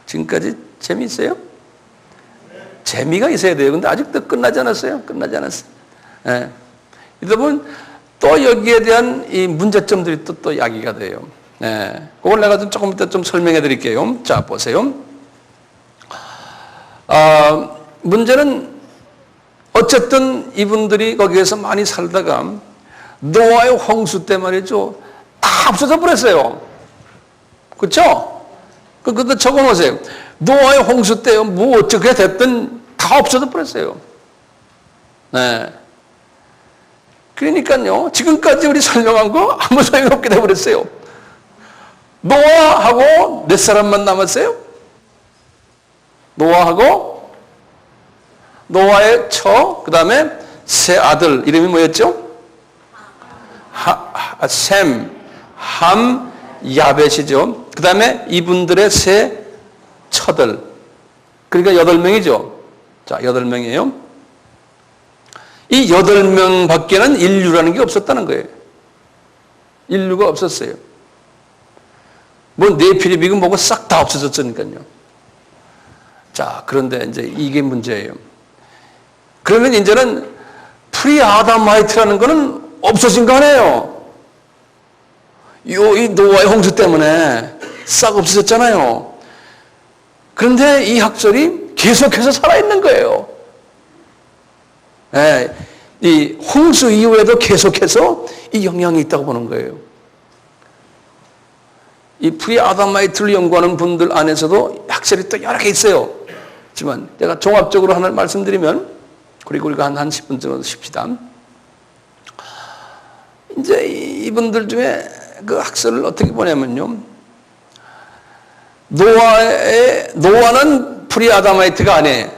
지금까지 재미있어요? 재미가 있어야 돼요. 근데 아직도 끝나지 않았어요. 끝나지 않았어요. 예. 이러다 보면 또 여기에 대한 이 문제점들이 또 야기가 돼요. 예. 그걸 내가 조금 이따 좀 설명해 드릴게요. 자, 보세요. 문제는 어쨌든 이분들이 거기에서 많이 살다가 노아의 홍수 때 말이죠. 다 없어져 버렸어요. 그렇죠? 그것도 적어 놓으세요. 노아의 홍수 때 뭐 어떻게 됐든 다 없어져 버렸어요. 네. 그러니까요. 지금까지 우리 설명한 거 아무 소용이 없게 돼 버렸어요. 노아하고 몇 사람만 남았어요? 노아하고 노아의 그 다음에 세 아들 이름이 뭐였죠? 셈, 함, 야벳이죠. 그 다음에 이분들의 세 처들. 그러니까 8명이죠. 자, 8명이에요. 이 8명 밖에는 인류라는 게 없었다는 거예요. 인류가 없었어요. 뭐 네피림이고 뭐고 싹 다 없어졌으니까요. 자, 그런데 이제 이게 문제예요. 그러면 이제는 프리아담하이트라는 거는 없어진 거 아니에요. 이 노아의 홍수 때문에 싹 없어졌잖아요. 그런데 이 학설이 계속해서 살아있는 거예요. 네, 이 홍수 이후에도 계속해서 이 영향이 있다고 보는 거예요. 이 프리아담하이트를 연구하는 분들 안에서도 학설이 또 여러 개 있어요. 하지만 제가 종합적으로 하나 말씀드리면, 그리고 우리가 한 10분 정도 쉽시다. 이제 이분들 중에 그 학설을 어떻게 보냐면요. 노아는 프리아담하이트가 아니에요.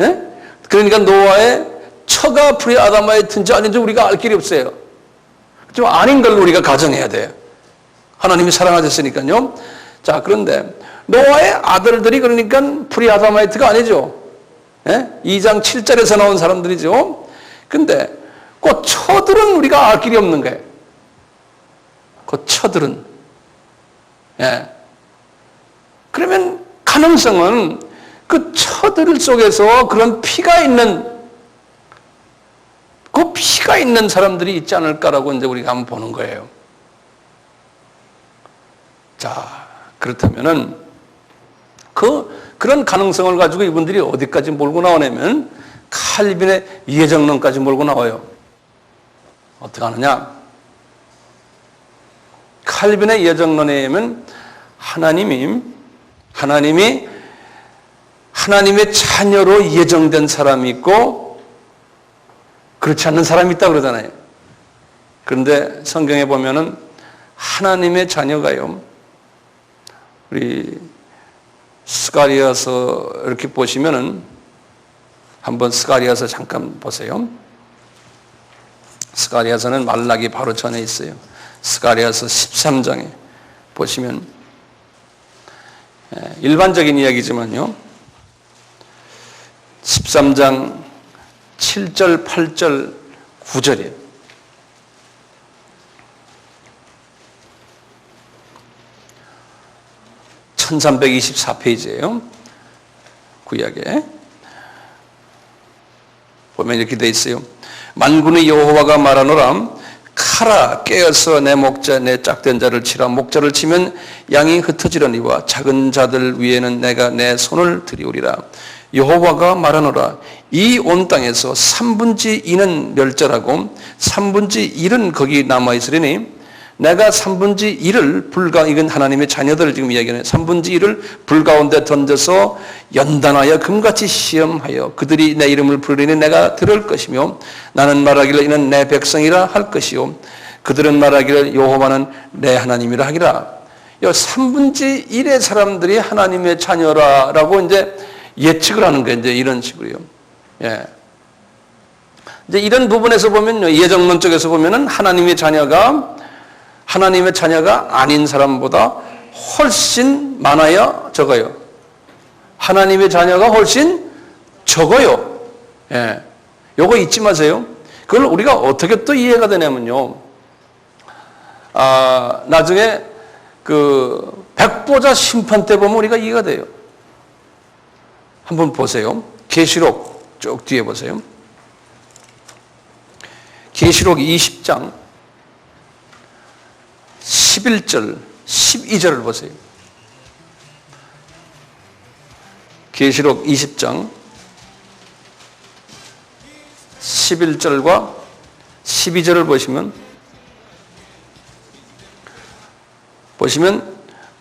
예? 그러니까 노아의 처가 프리아담하이트인지 아닌지 우리가 알 길이 없어요. 좀 아닌 걸로 우리가 가정해야 돼요. 하나님이 사랑하셨으니까요. 자, 그런데 노아의 아들들이 그러니까 프리아담하이트가 아니죠. 예? 2장 7절에서 나온 사람들이죠. 근데 그 처들은 우리가 알 길이 없는 거예요. 그 처들은. 예. 그러면 가능성은 그 처들 속에서 그런 피가 있는, 그 피가 있는 사람들이 있지 않을까라고 이제 우리가 한번 보는 거예요. 자, 그렇다면은 그런 가능성을 가지고 이분들이 어디까지 몰고 나오냐면 칼빈의 예정론까지 몰고 나와요. 어떻게 하느냐? 칼빈의 예정론에 의하면 하나님이 하나님의 자녀로 예정된 사람이 있고 그렇지 않는 사람이 있다고 그러잖아요. 그런데 성경에 보면은 하나님의 자녀가요. 우리 스가랴서 이렇게 보시면은 한번 스가랴서 잠깐 보세요. 스가랴서는 말라기 바로 전에 있어요. 스가랴서 13장에 보시면 일반적인 이야기지만요. 13장 7절, 8절, 9절이에요. (1324페이지예요) 구약에 보면 이렇게 돼 있어요. 만군의 여호와가 말하노라. 칼아 깨어서 내 목자 내 짝된 자를 치라. 목자를 치면 양이 흩어지려니와 작은 자들 위에는 내가 내 손을 들이우리라. 여호와가 말하노라. 이 온 땅에서 3분의 2는 멸절하고 3분의 1은 거기 남아있으리니 내가 3분의 1을 이건 하나님의 자녀들을 지금 이야기하는 3분의 1을 불 가운데 던져서 연단하여 금같이 시험하여 그들이 내 이름을 부르리니 내가 들을 것이며 나는 말하기를 이는 내 백성이라 할 것이요 그들은 말하기를 여호와는 내 하나님이라 하기라. 이 3분의 1의 사람들이 하나님의 자녀라라고 이제 예측을 하는 거예요. 이제 이런 식으로요. 예. 이제 이런 부분에서 보면요. 예정론 쪽에서 보면은 하나님의 자녀가 아닌 사람보다 훨씬 많아요? 적어요? 하나님의 자녀가 훨씬 적어요. 예. 요거 잊지 마세요. 그걸 우리가 어떻게 또 이해가 되냐면요. 나중에 그 백보자 심판 때 보면 우리가 이해가 돼요. 한번 보세요. 계시록 쭉 뒤에 보세요. 계시록 20장 11절, 12절을 보세요. 계시록 20장 11절과 12절을 보시면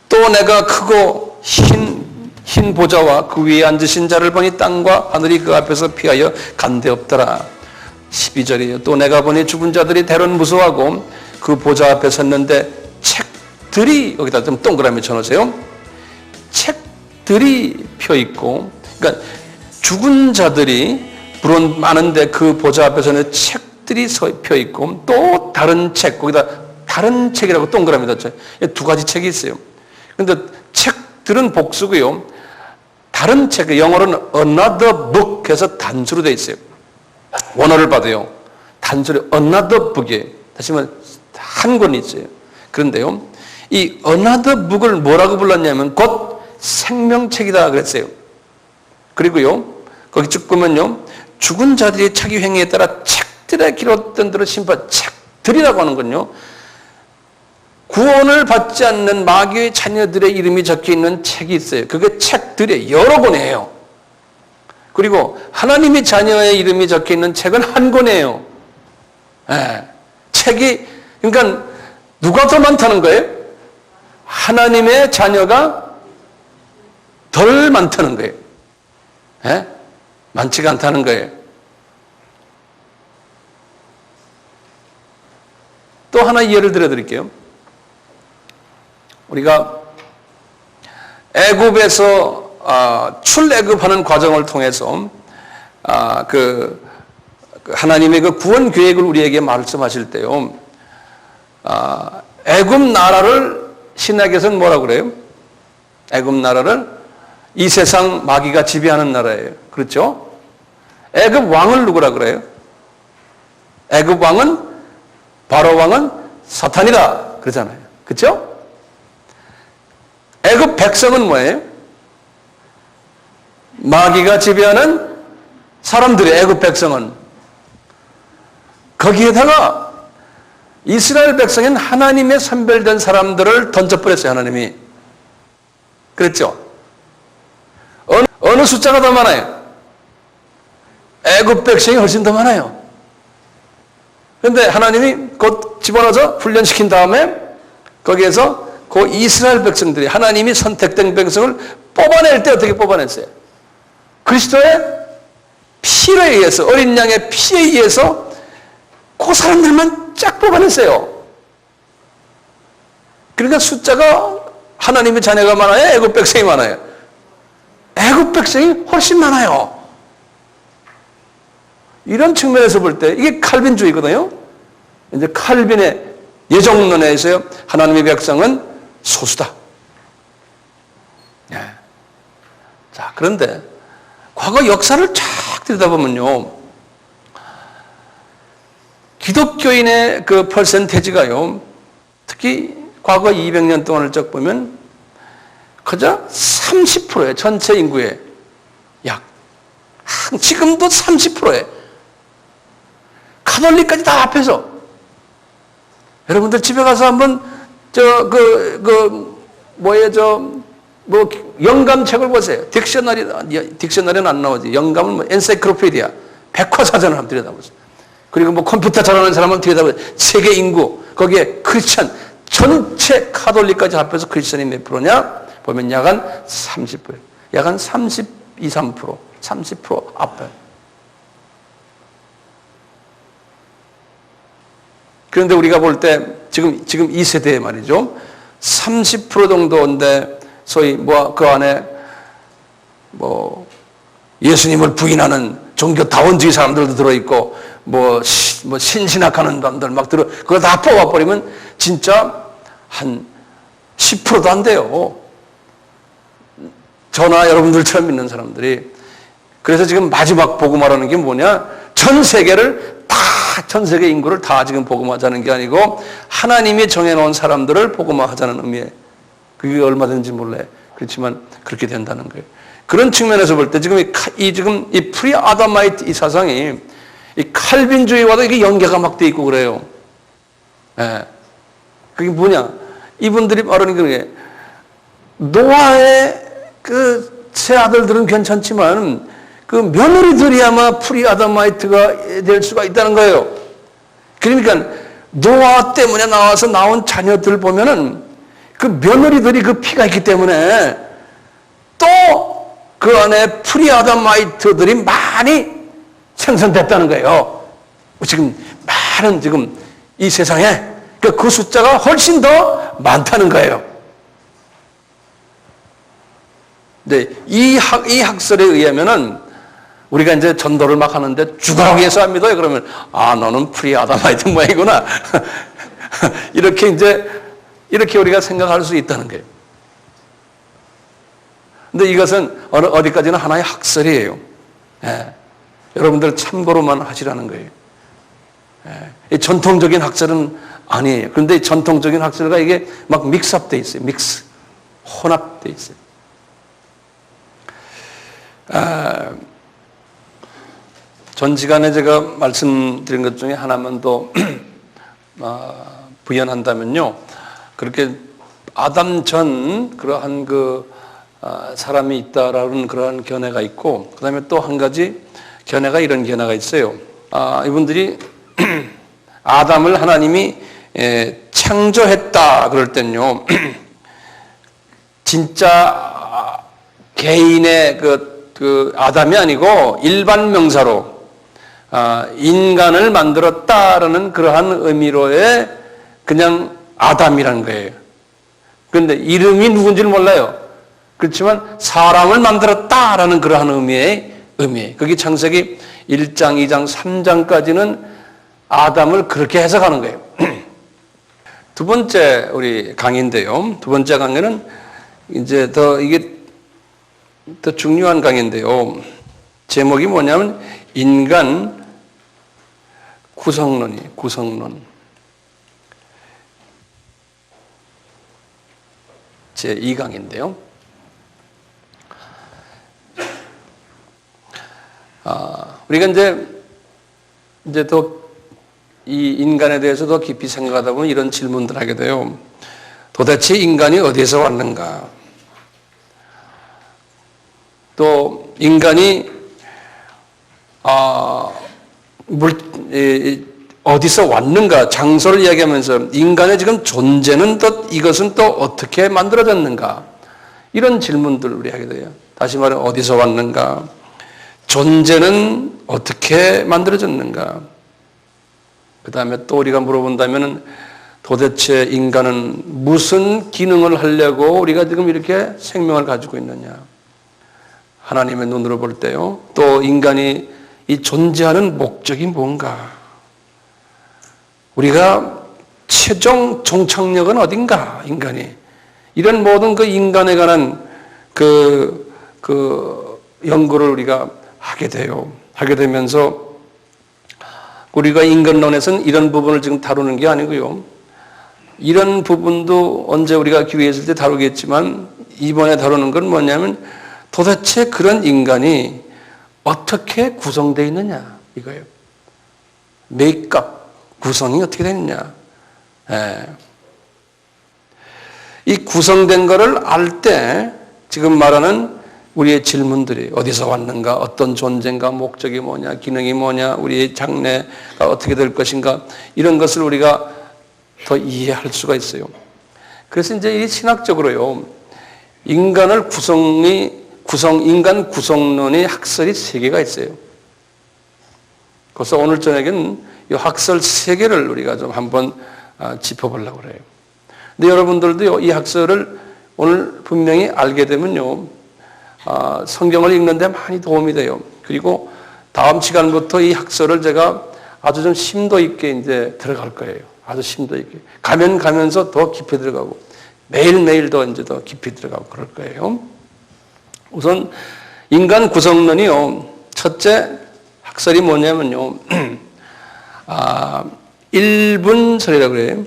또 내가 크고 흰 보좌와 그 위에 앉으신 자를 보니 땅과 하늘이 그 앞에서 피하여 간데없더라. 12절이에요. 또 내가 보니 죽은 자들이 대론 무서워하고 그 보좌 앞에 섰는데 책들이, 여기다 좀 동그라미 쳐놓으세요. 책들이 펴있고, 그러니까 죽은 자들이 물론 많은데 그 보좌 앞에서는 책들이 펴있고 또 다른 책, 거기다 다른 책이라고 동그라미 뒀죠. 두 가지 책이 있어요. 그런데 책들은 복수고요. 다른 책, 영어로는 another book 해서 단수로 되어 있어요. 원어를 봐도요. 단수로 another book이에요. 다시 말해 한 권이 있어요. 그런데요. 이 another book을 뭐라고 불렀냐면 곧 생명책이다 그랬어요. 그리고요. 거기 쭉 보면요. 죽은 자들이 자기 행위에 따라 책들에 기록된 대로 심판, 책들이라고 하는 건요. 구원을 받지 않는 마귀의 자녀들의 이름이 적혀있는 책이 있어요. 그게 책들이 여러 권이에요. 그리고 하나님의 자녀의 이름이 적혀있는 책은 한 권이에요. 네. 책이, 그러니까 누가 더 많다는 거예요? 하나님의 자녀가 덜 많다는 거예요. 네? 많지가 않다는 거예요. 또 하나 예를 들어 드릴게요. 우리가 애굽에서 출애굽하는 과정을 통해서 하나님의 그 구원 계획을 우리에게 말씀하실 때요. 애굽 나라를 신약에서는 뭐라고 그래요? 애굽 나라를 이 세상 마귀가 지배하는 나라예요. 그렇죠? 애굽 왕을 누구라 그래요? 애굽 왕은 바로 왕은 사탄이다 그러잖아요. 그렇죠? 애굽 백성은 뭐예요? 마귀가 지배하는 사람들이 애굽 백성은. 거기에다가 이스라엘 백성은 하나님의 선별된 사람들을 던져버렸어요. 하나님이. 그랬죠? 어느 숫자가 더 많아요? 애굽 백성이 훨씬 더 많아요. 그런데 하나님이 곧 집어넣어서 훈련시킨 다음에 거기에서 그 이스라엘 백성들이 하나님이 선택된 백성을 뽑아낼 때 어떻게 뽑아냈어요? 그리스도의 피에 의해서, 어린 양의 피에 의해서 그 사람들만 쫙 뽑아냈어요. 그러니까 숫자가 하나님의 자녀가 많아요? 애굽 백성이 많아요? 애굽 백성이 훨씬 많아요. 이런 측면에서 볼 때 이게 칼빈주의거든요. 이제 칼빈의 예정론에서요. 하나님의 백성은 소수다. 예. 자, 그런데 과거 역사를 쫙 들여다보면요. 기독교인의 그 퍼센테이지가요. 특히 과거 200년 동안을 쭉 보면 그저 30%예요. 전체 인구의 약. 지금도 30%예요. 카톨릭까지 다 합해서. 여러분들 집에 가서 한번 영감책을 보세요. 딕셔너리는 안 나오지. 영감은 뭐 엔사이클로피디아, 백과사전을 한번 들여다보세요. 그리고 뭐 컴퓨터 잘하는 사람 한번 들여다보세요. 세계 인구, 거기에 크리스천, 전체 카톨릭까지 합해서 크리스천이 몇 프로냐? 보면 약 한 30%. 약 한 32, 3%, 30% 앞에. 그런데 우리가 볼 때 지금 이 세대에 말이죠. 30% 정도인데 소위 그 안에 예수님을 부인하는 종교다원주의 사람들도 들어있고 신신학하는 사람들 막 그거 다 뽑아버리면 진짜 한 10%도 안 돼요. 저나 여러분들처럼 믿는 사람들이. 그래서 지금 마지막 복음화라는 게 뭐냐? 전 세계 인구를 다 지금 복음화하자는 게 아니고 하나님이 정해놓은 사람들을 복음화하자는 의미에 그게 얼마든지 몰라요. 그렇지만 그렇게 된다는 거예요. 그런 측면에서 볼 때 지금 이 프리 아담마이트 이 사상이 이 칼빈주의와도 이게 연계가 막 돼 있고 그래요. 예. 그게 뭐냐? 이분들이 말하는 게 노아의 그 세 아들들은 괜찮지만 그 며느리들이 아마 프리 아담마이트가 될 수가 있다는 거예요. 그러니까 노아 때문에 나온 자녀들 보면은 그 며느리들이 그 피가 있기 때문에 또 그 안에 프리 아담마이트들이 많이 생성됐다는 거예요. 지금 많은 지금 이 세상에 그 숫자가 훨씬 더 많다는 거예요. 네, 이 학설에 의하면은 우리가 이제 전도를 막 하는데 죽어라고 해서 안 믿어요. 그러면 너는 프리 아담마이트 모양이구나. 이렇게 우리가 생각할 수 있다는 거예요. 근데 이것은 어디까지나 하나의 학설이에요. 예. 여러분들 참고로만 하시라는 거예요. 예. 전통적인 학설은 아니에요. 그런데 전통적인 학설과 이게 막 믹스업돼 있어요. 혼합돼 있어요. 전시간에 제가 말씀드린 것 중에 하나만 더 부연한다면요. 그렇게 아담 전 그러한 사람이 있다라는 그러한 견해가 있고, 그 다음에 또 한 가지 견해가 이런 견해가 있어요. 이분들이 아담을 하나님이 창조했다 그럴 땐요, 진짜 개인의 그 아담이 아니고 일반 명사로 인간을 만들었다라는 그러한 의미로의 그냥 아담이라는 거예요. 그런데 이름이 누군지를 몰라요. 그렇지만 사람을 만들었다라는 그러한 의미예요. 거기 창세기 1장, 2장, 3장까지는 아담을 그렇게 해석하는 거예요. 두 번째 우리 강의인데요. 두 번째 강의는 이제 이게 더 중요한 강의인데요. 제목이 뭐냐면 인간 구성론. 제 2강인데요. 우리가 이제 더 이 인간에 대해서 더 깊이 생각하다 보면 이런 질문들을 하게 돼요. 도대체 인간이 어디에서 왔는가? 또 인간이 어디서 왔는가? 장소를 이야기하면서 인간의 지금 존재는 이것은 또 어떻게 만들어졌는가? 이런 질문들을 우리 하게 돼요. 다시 말해 어디서 왔는가? 존재는 어떻게 만들어졌는가? 그 다음에 또 우리가 물어본다면 도대체 인간은 무슨 기능을 하려고 우리가 지금 이렇게 생명을 가지고 있느냐? 하나님의 눈으로 볼 때요. 또 인간이 이 존재하는 목적이 뭔가? 우리가 최종 종착역은 어딘가? 인간이. 이런 모든 그 인간에 관한 그 연구를 우리가 하게 돼요. 하게 되면서 우리가 인간론에서는 이런 부분을 지금 다루는 게 아니고요. 이런 부분도 언제 우리가 기회 있을 때 다루겠지만 이번에 다루는 건 뭐냐면 도대체 그런 인간이 어떻게 구성되어 있느냐 이거예요. 메이크업, 구성이 어떻게 되느냐. 이 구성된 거를 알 때 지금 말하는 우리의 질문들이 어디서 왔는가, 어떤 존재인가, 목적이 뭐냐, 기능이 뭐냐, 우리의 장래가 어떻게 될 것인가 이런 것을 우리가 더 이해할 수가 있어요. 그래서 이제 이 신학적으로요, 인간 구성론의 학설이 3개가 있어요. 그래서 오늘 저녁에는 이 학설 3개를 우리가 좀 한번 짚어보려고 그래요. 근데 여러분들도 이 학설을 오늘 분명히 알게 되면요, 성경을 읽는데 많이 도움이 돼요. 그리고 다음 시간부터 이 학설을 제가 아주 좀 심도 있게 이제 들어갈 거예요. 아주 심도 있게. 가면서 더 깊이 들어가고, 매일매일 더 깊이 들어가고 그럴 거예요. 우선, 인간 구성론이요, 첫째 학설이 뭐냐면요, 1분설이라고 그래요.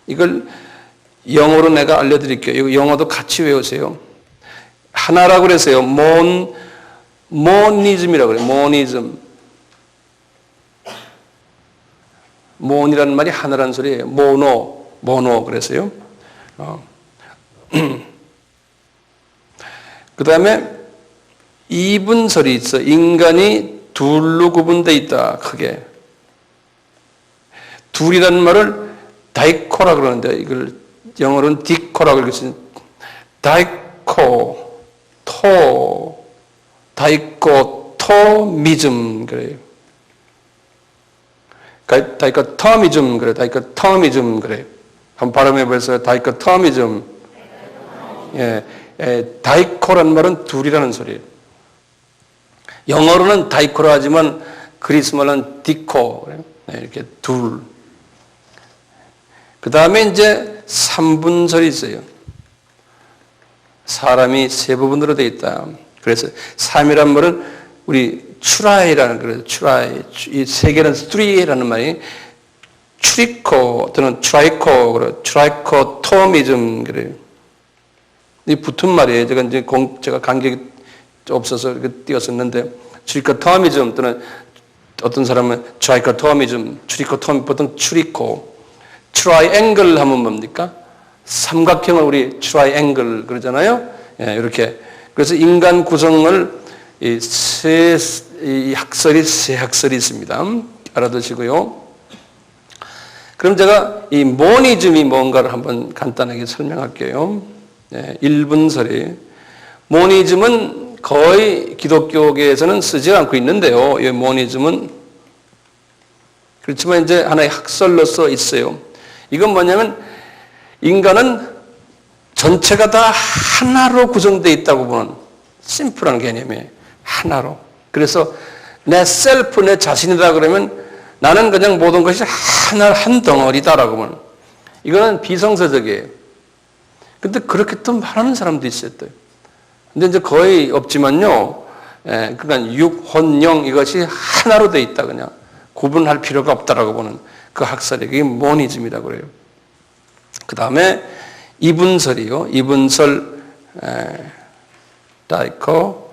이걸 영어로 내가 알려드릴게요. 이거 영어도 같이 외우세요. 하나라고 그랬어요. 모니즘이라고 그래요. 모니즘. 몬이라는 말이 하나라는 소리예요. 모노 그랬어요. 그 다음에 이분설이 있어. 인간이 둘로 구분되어 있다. 크게. 둘이라는 말을 다이코라 그러는데 이걸 영어로는 디코라고 읽었어요. 다이코토미즘 그래요. 다이코토미즘 그래요. 다이코토미즘 그래요. 한번 발음해 보세요. 다이코토미즘. 예, 다이코라는 말은 둘이라는 소리예요. 영어로는 다이코라 하지만 그리스 말은 디코 그래요. 네, 이렇게 둘. 그 다음에 이제 삼분설이 있어요. 사람이 세 부분으로 되어 있다. 그래서 삼이란 말은 우리 추라이라는 그래요. 추라이. 이 세 개는 쓰리라는 말이 추리코 또는 트라이코 그래요. 트라이코토미즘 그래요. 이 붙은 말이에요. 제가 간격이 없어서 이렇게 띄었었는데 트리코토미즘 또는 어떤 사람은 트라이코토미즘, 추리코토미 보통 추리코. 트라이앵글 하면 뭡니까? 삼각형을 우리 트라이앵글 그러잖아요. 예, 이렇게. 그래서 인간 구성을 이 학설이 세 학설이 있습니다. 알아두시고요. 그럼 제가 이 모니즘이 뭔가를 한번 간단하게 설명할게요. 네, 1분설이. 모니즘은 거의 기독교계에서는 쓰지 않고 있는데요. 이 모니즘은. 그렇지만 이제 하나의 학설로서 있어요. 이건 뭐냐면 인간은 전체가 다 하나로 구성되어 있다고 보는 심플한 개념이에요. 하나로. 그래서 내 셀프, 내 자신이다 그러면 나는 그냥 모든 것이 한 덩어리다라고 보는. 이거는 비성서적이에요. 근데 그렇게 또 말하는 사람도 있어요. 근데 이제 거의 없지만요. 그러니까 육, 혼, 영 이것이 하나로 되어 있다 그냥. 구분할 필요가 없다라고 보는 그 학설이 그게 모니즘이라고 그래요. 그 다음에 이분설이요. 이분설 다이코토미즘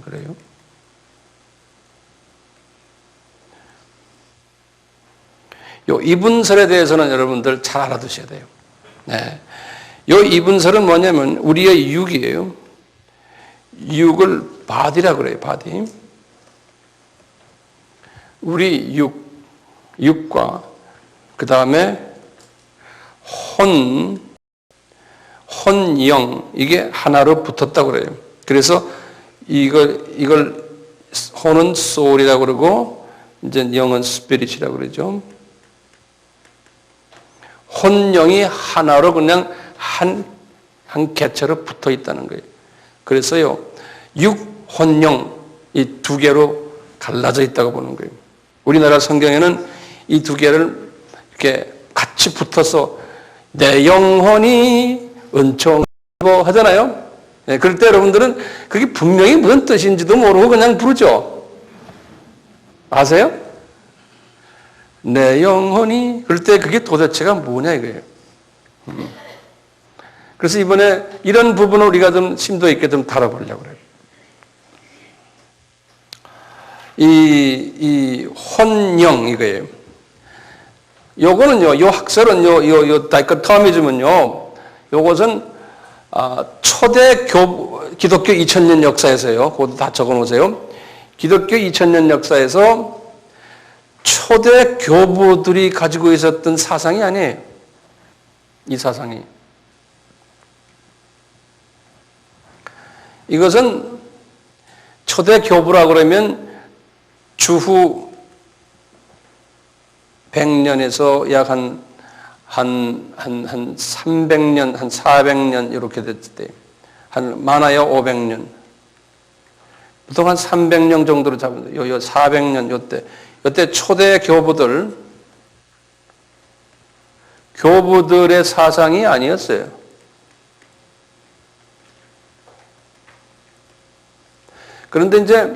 그래요. 요 이분설에 대해서는 여러분들 잘 알아두셔야 돼요. 네. 요 이분설은 뭐냐면 우리의 육이에요. 육을 바디라고 그래요. 바디. 우리 육과 그 다음에 혼영 이게 하나로 붙었다고 그래요. 그래서 이걸 혼은 소울이라고 그러고 이제 영은 스피릿이라고 그러죠. 혼영이 하나로 그냥 한 개체로 붙어 있다는 거예요. 그래서요 육, 혼영 이 두 개로 갈라져 있다고 보는 거예요. 우리나라 성경에는 이 두 개를 이렇게 같이 붙어서 내 영혼이 은총하고 하잖아요. 네, 그럴 때 여러분들은 그게 분명히 무슨 뜻인지도 모르고 그냥 부르죠. 아세요? 내 영혼이 그럴 때 그게 도대체가 뭐냐 이거예요. 그래서 이번에 이런 부분을 우리가 좀 심도 있게 좀 다뤄보려고 그래요. 이 혼영 이거예요. 요거는요, 요 학설은 요 다이코토미즘은요, 요것은 초대 기독교 2000년 역사에서요. 그것도 다 적어놓으세요. 기독교 2000년 역사에서 초대 교부들이 가지고 있었던 사상이 아니에요. 이 사상이. 이것은 초대 교부라고 그러면 주후 100년에서 약 한 300년, 한 400년 이렇게 됐을 때, 한 많아야 500년. 보통 한 300년 정도로 잡으면 요 400년 요때 초대 교부들의 사상이 아니었어요. 그런데 이제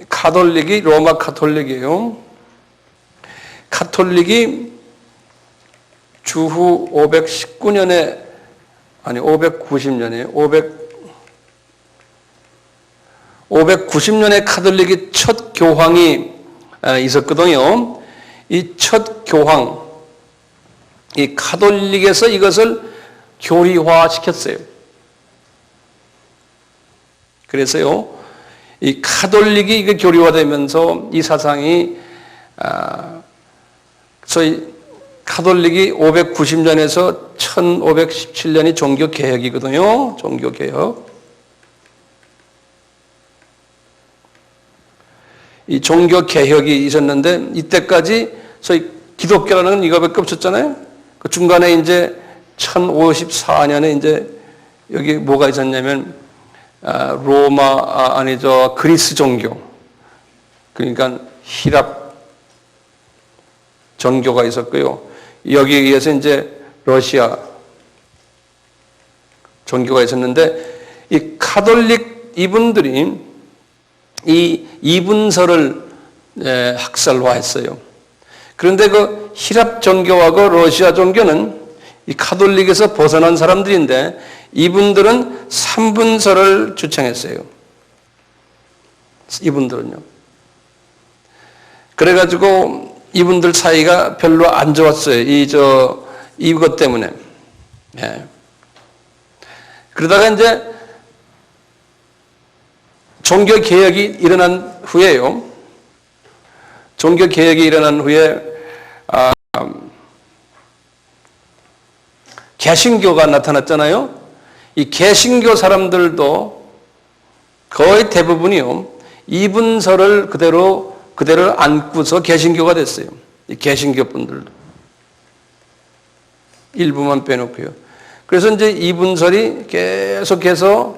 카톨릭이 로마 카톨릭이에요. 카톨릭이 주후 519년에, 아니 590년이에요. 590년에 카톨릭이 첫 교황이 있었거든요. 이 첫 교황, 이 카톨릭에서 이것을 교리화시켰어요. 그래서요, 이 카톨릭이 이게 교리화되면서 이 사상이, 소위 카톨릭이 590년에서 1517년이 종교개혁이거든요. 종교개혁. 이 종교개혁이 있었는데, 이때까지 소위 기독교라는 건 이거밖에 없었잖아요. 그 중간에 이제 1054년에 이제 여기 뭐가 있었냐면, 그리스 종교. 그러니까 힐랍 종교가 있었고요. 여기에 의해서 이제 러시아 종교가 있었는데, 이 카톨릭 이분들이 이 이분서를 학설화했어요. 그런데 그 힐랍 종교하고 러시아 종교는 이 카톨릭에서 벗어난 사람들인데, 이분들은 삼분서를 주창했어요. 이분들은요. 그래가지고 이분들 사이가 별로 안 좋았어요. 이것 때문에. 예. 그러다가 이제 종교개혁이 일어난 후에요. 종교개혁이 일어난 후에, 개신교가 나타났잖아요. 이 개신교 사람들도 거의 대부분이요, 이분서를 그대로 안고서 개신교가 됐어요. 이 개신교 분들도. 일부만 빼놓고요. 그래서 이제 이분설이 계속해서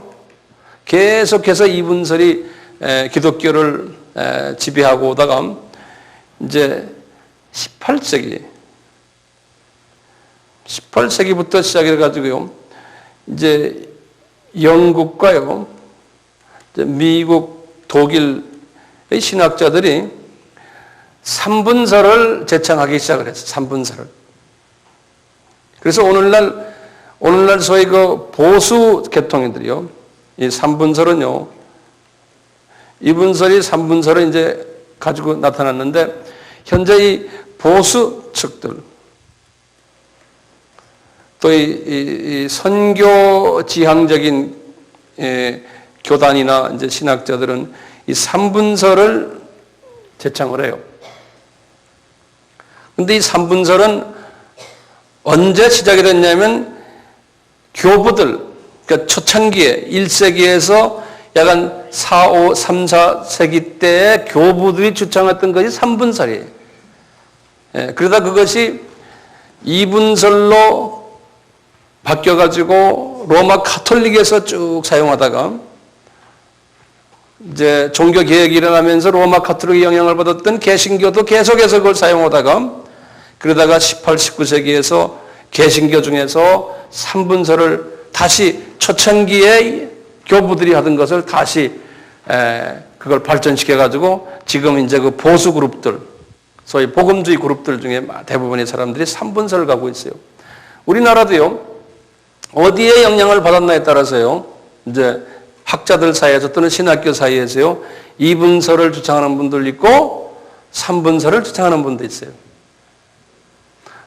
이분설이 기독교를 지배하고 오다가 이제 18세기부터 시작해가지고요, 이제 영국과요, 미국, 독일의 신학자들이 삼분설을 제창하기 시작을 했어요. 삼분설을. 그래서 오늘날 소위 그 보수 계통인들이요, 이 삼분설은요, 이분설이 삼분설을 이제 가지고 나타났는데, 현재 이 보수 측들, 또 이 선교 지향적인 교단이나 이제 신학자들은 이 삼분설을 제창을 해요. 근데 이 삼분설은 언제 시작이 됐냐면, 교부들, 그러니까 초창기에 1세기에서 약간 3, 4세기 때에 교부들이 주창했던 것이 삼분설이에요. 그러다 그것이 이분설로 바뀌어가지고 로마 카톨릭에서 쭉 사용하다가, 이제 종교개혁이 일어나면서 로마 카톨릭의 영향을 받았던 개신교도 계속해서 그걸 사용하다가, 그러다가 18, 19세기에서 개신교 중에서 삼분설을 다시 초창기에 교부들이 하던 것을 다시 그걸 발전시켜가지고 지금 이제 그 보수 그룹들, 소위 복음주의 그룹들 중에 대부분의 사람들이 삼분설을 가고 있어요. 우리나라도요, 어디에 영향을 받았나에 따라서요, 이제 학자들 사이에서 또는 신학교 사이에서요, 이분설을 주창하는 분들 있고 삼분설을 주창하는 분도 있어요.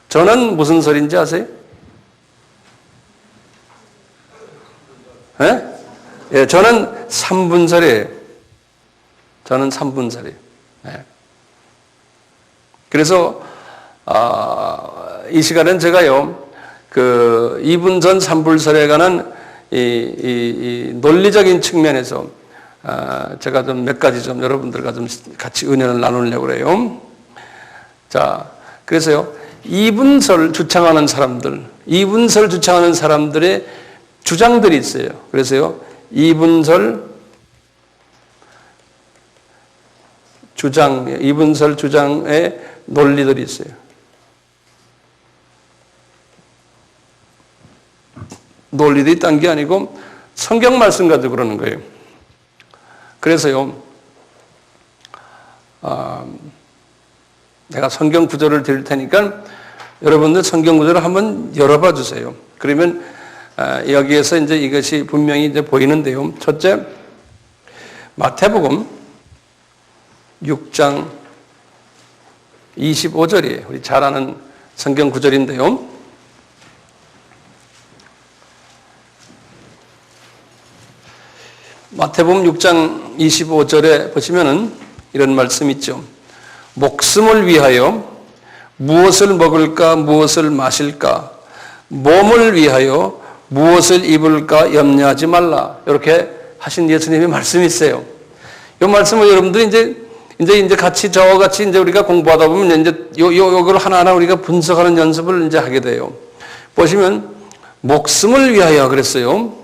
저는 무슨 설인지 아세요? 예, 저는 삼분설이에요. 저는 삼분설이에요. 예. 그래서 이 시간엔 제가요, 그 이분선 삼분설에 관한 이 논리적인 측면에서 제가 좀 몇 가지 좀 여러분들과 좀 같이 은혜를 나누려고 그래요. 자, 그래서요, 이분설 주창하는 사람들의 주장들이 있어요. 그래서요, 이분설 주장의 논리들이 있어요. 논리들이 딴 게 아니고 성경 말씀 가지고 그러는 거예요. 그래서요, 내가 성경 구절을 드릴 테니까 여러분들 성경 구절을 한번 열어봐 주세요. 그러면 여기에서 이제 이것이 분명히 이제 보이는데요. 첫째, 마태복음 6장 25절이에요. 우리 잘 아는 성경 구절인데요. 마태복음 6장 25절에 보시면은 이런 말씀 있죠. 목숨을 위하여 무엇을 먹을까 무엇을 마실까 몸을 위하여 무엇을 입을까 염려하지 말라. 이렇게 하신 예수님의 말씀이 있어요. 이 말씀을 여러분들이 이제 같이 저와 같이 이제 우리가 공부하다 보면 이제 요걸 하나하나 우리가 분석하는 연습을 이제 하게 돼요. 보시면 목숨을 위하여 그랬어요.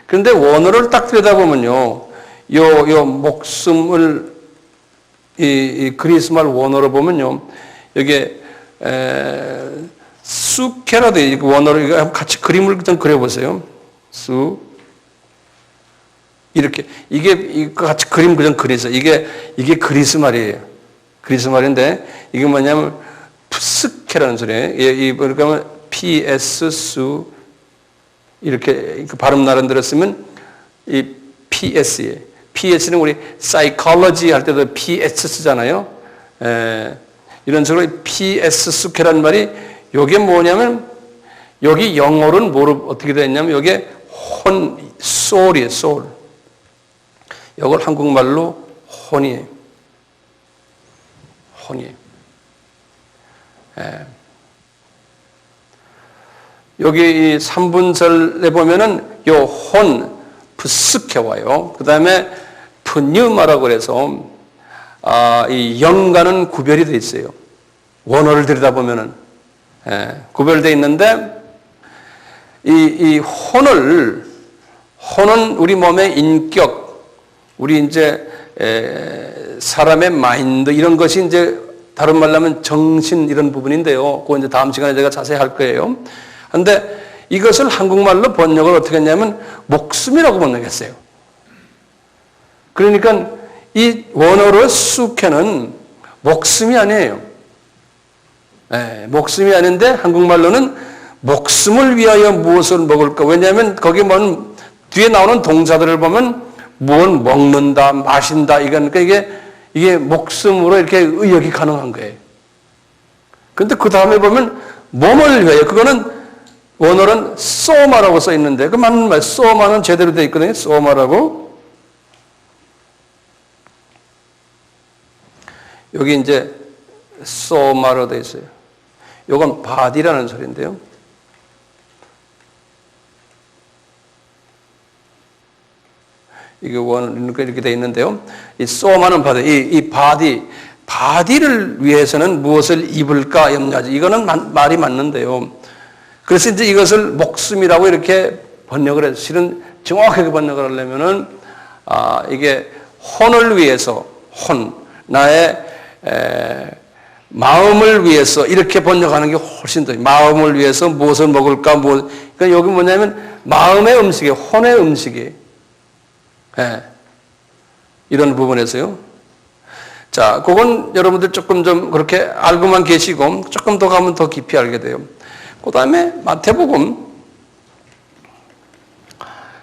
그런데 원어를 딱 들여다보면요. 요 목숨을 이 그리스말 원어로 보면요. 여기에 수케라 돼 있고 원어로 같이 그림을 좀 그려보세요. 이렇게 이게 같이 그림 그냥 그리세요. 이게 그리스 말이에요. 그리스 말인데 이게 뭐냐면 푸스케라는 소리예요. 그러니까 PS 수 이렇게 발음 나름대로 쓰면 이 PS예요. PS는 우리 사이콜로지 할 때도 PS 쓰잖아요. 이런 식으로 PS 수케라는 말이 요게 뭐냐면 여기 영어로는 뭐로 어떻게 되어 있냐면 요게 소울이에요. 소울. 이걸 한국말로 혼이에요. 혼이에요. 여기 이 3분절에 보면은 요 혼, 부스케 와요. 그 다음에 푸뉴마라고 그래서, 이 영과는 구별이 되어 있어요. 원어를 들여다보면은, 구별되어 있는데, 이 혼은 우리 몸의 인격, 우리 이제 사람의 마인드 이런 것이 이제 다른 말로 하면 정신 이런 부분인데요. 그거 이제 다음 시간에 제가 자세히 할 거예요. 그런데 이것을 한국말로 번역을 어떻게 했냐면 목숨이라고 번역했어요. 그러니까 이 원어로 수케는 목숨이 아니에요. 목숨이 아닌데 한국말로는 목숨을 위하여 무엇을 먹을까? 왜냐하면 거기 뒤에 나오는 동사들을 보면 무엇 먹는다, 마신다, 그러니까 이게 목숨으로 이렇게 의역이 가능한 거예요. 근데 그 다음에 보면 몸을 위하여, 그거는 원어는 소마라고 써 있는데, 그 맞는 말, 소마는 제대로 되어 있거든요. 소마라고. 여기 이제 소마로 되어 있어요. 요건 바디라는 소리인데요. 이게 이렇게 되어 있는데요. 이 소마는 바디, 바디를 위해서는 무엇을 입을까 염려하지. 이거는 말이 맞는데요. 그래서 이제 이것을 목숨이라고 이렇게 번역을 해서 실은 정확하게 번역을 하려면은, 이게 혼을 위해서, 나의 마음을 위해서 이렇게 번역하는 게 훨씬 더, 마음을 위해서 무엇을 먹을까, 그러니까 여기 뭐냐면 마음의 음식이에요. 혼의 음식이에요. 이런 부분에서요. 자, 그건 여러분들 조금 좀 그렇게 알고만 계시고 조금 더 가면 더 깊이 알게 돼요. 그 다음에 마태복음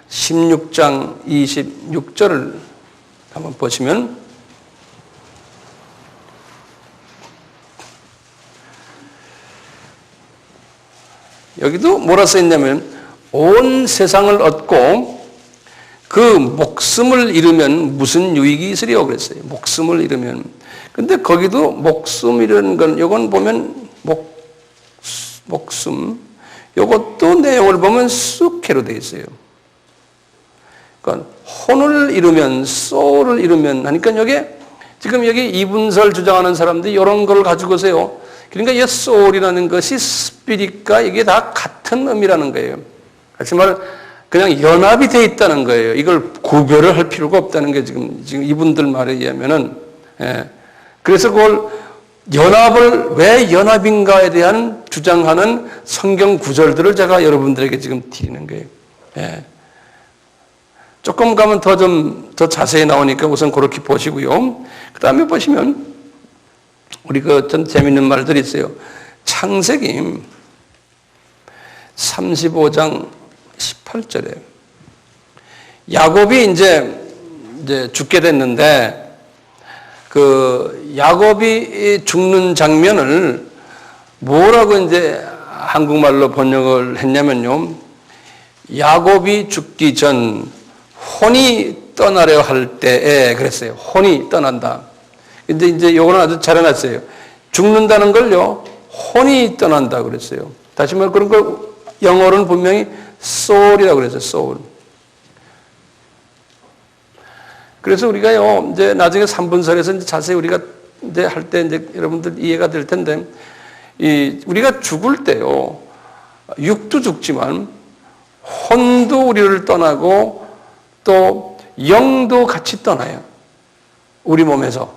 16장 26절을 한번 보시면 여기도 뭐라 써 있냐면 온 세상을 얻고 그 목숨을 잃으면 무슨 유익이 있으리요 그랬어요. 목숨을 잃으면. 근데 거기도 목숨이라는 건 요건 보면 목숨 요것도 내용을 보면 수케로 되어 있어요. 그러니까 혼을 잃으면 소울을 잃으면 하니까 여기에 지금 여기 이분설 주장하는 사람들이 이런 걸 가지고서요. 그러니까 이 소울이라는 것이 스피릿과 이게 다 같은 의미라는 거예요. 하지만 그냥 연합이 되어 있다는 거예요. 이걸 구별을 할 필요가 없다는 게 지금 이분들 말에 의하면은, 그래서 그걸 연합을 왜 연합인가에 대한 주장하는 성경 구절들을 제가 여러분들에게 지금 드리는 거예요. 조금 가면 더 자세히 나오니까 우선 그렇게 보시고요. 그 다음에 보시면, 우리 좀 재밌는 말들이 있어요. 창세기 35장 18절에 야곱이 이제 죽게 됐는데 그 야곱이 죽는 장면을 뭐라고 이제 한국말로 번역을 했냐면요. 야곱이 죽기 전 혼이 떠나려 할 때에 그랬어요. 혼이 떠난다. 근데 이제 요거는 아주 잘 해놨어요. 죽는다는 걸요. 혼이 떠난다 그랬어요. 다시 말해 그런 걸 영어로는 분명히 soul이라고 그랬어요. soul. 그래서 우리가요, 이제 나중에 3분설에서 이제 자세히 우리가 이제 할 때 이제 여러분들 이해가 될 텐데, 우리가 죽을 때요, 육도 죽지만, 혼도 우리를 떠나고, 또 영도 같이 떠나요. 우리 몸에서.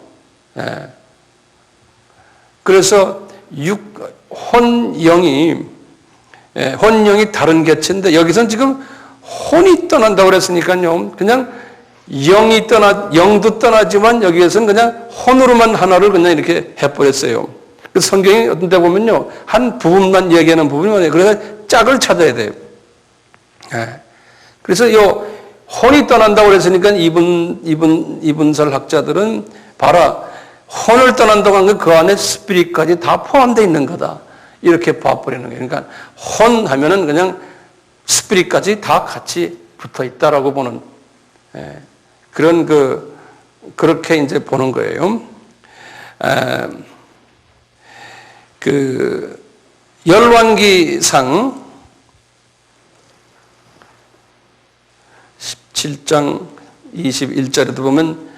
예. 그래서 혼영이 다른 개체인데, 여기서는 지금 혼이 떠난다고 그랬으니까요, 그냥 영도 떠나지만 여기에서는 그냥 혼으로만 하나를 그냥 이렇게 해버렸어요. 그래서 성경이 어떤 데 보면요. 한 부분만 얘기하는 부분이 뭐예요. 그래서 짝을 찾아야 돼요. 예. 그래서 요 혼이 떠난다고 그랬으니까 이분설 학자들은 봐라. 혼을 떠난다고 하는 건 그 안에 스피릿까지 다 포함되어 있는 거다. 이렇게 봐버리는 거예요. 그러니까 혼 하면은 그냥 스피릿까지 다 같이 붙어 있다라고 보는, 예. 그렇게 이제 보는 거예요. 열왕기상 17장 21절에도 보면